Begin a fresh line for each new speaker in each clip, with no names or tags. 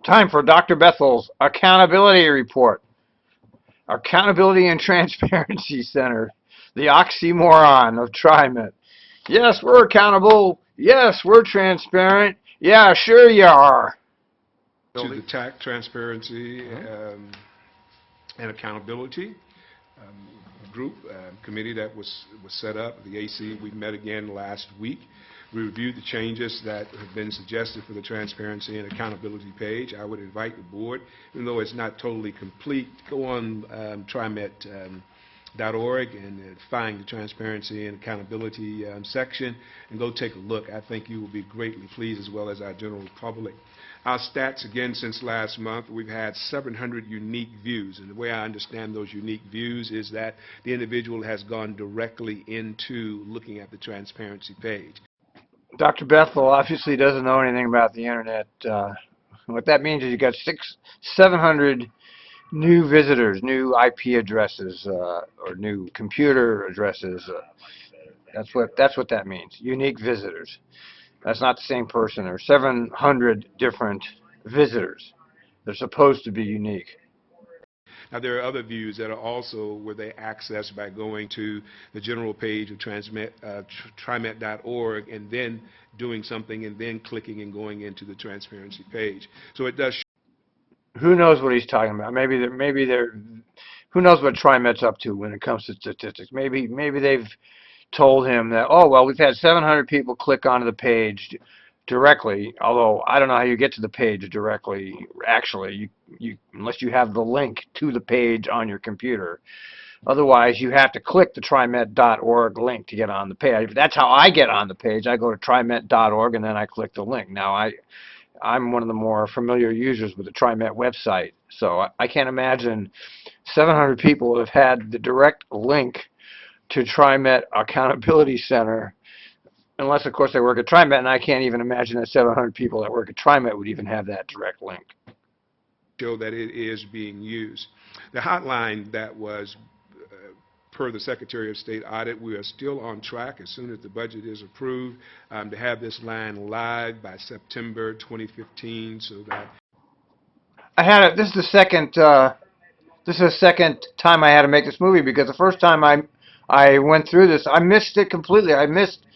Time for Dr. Bethel's Accountability Report. Accountability and Transparency Center, the oxymoron of Trimet. Yes, we're accountable. Yes, we're transparent. Yeah, sure you are.
To the TAC, transparency and accountability group committee that was set up. The AC, we met again last week. We reviewed the changes that have been suggested for the transparency and accountability page. I would invite the board, even though it's not totally complete, go on trimet.org and find the transparency and accountability section and go take a look. I think you will be greatly pleased, as well as our general public. Our stats, again, since last month, we've had 700 unique views. And the way I understand those unique views is that the individual has gone directly into looking at the transparency page.
Dr. Bethel obviously doesn't know anything about the internet. What that means is you got 700 new visitors, new IP addresses, or new computer addresses. That's what that means. Unique visitors. That's not the same person. There are 700 different visitors. They're supposed to be unique.
Now, there are other views that are also where they access by going to the general page of trimet.org and then doing something and then clicking and going into the transparency page. So it does.
Who knows what he's talking about? Maybe they're. Who knows what Trimet's up to when it comes to statistics? Maybe they've told him that, oh, well, we've had 700 people click onto the page directly, although I don't know how you get to the page directly, actually, unless you have the link to the page on your computer. Otherwise, you have to click the trimet.org link to get on the page. That's how I get on the page. I go to trimet.org and then I click the link. Now, I'm one of the more familiar users with the Trimet website, so I can't imagine 700 people have had the direct link to Trimet Accountability Center, unless, of course, they work at Trimet, and I can't even imagine that 700 people that work at Trimet would even have that direct link.
Show that it is being used. The hotline that was per the Secretary of State audit, we are still on track as soon as the budget is approved to have this line live by September 2015, so that
This is the second time I had to make this movie, because the first time I went through this, I missed it completely. I missed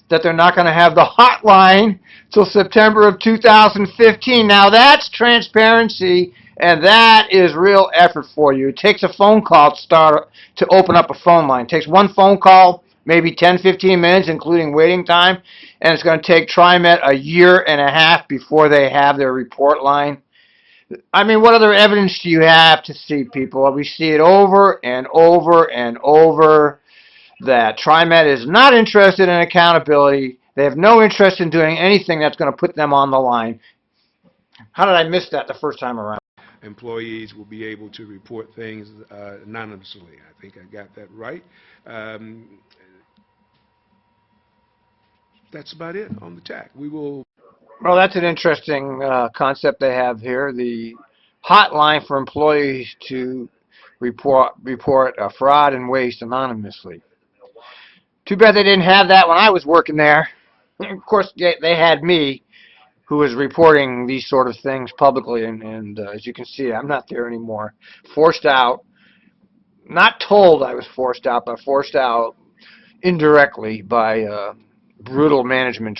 that they're not going to have the hotline till September of 2015. Now that's transparency, and that is real effort for you. It takes a phone call to open up a phone line. It takes one phone call, maybe 10, 15 minutes, including waiting time, and it's going to take Trimet a year and a half before they have their report line. I mean, what other evidence do you have to see, people? We see it over and over and over that Trimet is not interested in accountability. They have no interest in doing anything that's going to put them on the line. How did I miss that the first time around?
employees will be able to report things anonymously. I think I got that right. That's about it on the TAC. We will.
Well, that's an interesting concept they have here. The hotline for employees to report fraud and waste anonymously. Too bad they didn't have that when I was working there. Of course, they had me, who was reporting these sort of things publicly, and as you can see, I'm not there anymore. Forced out, not told I was forced out, but forced out indirectly by brutal management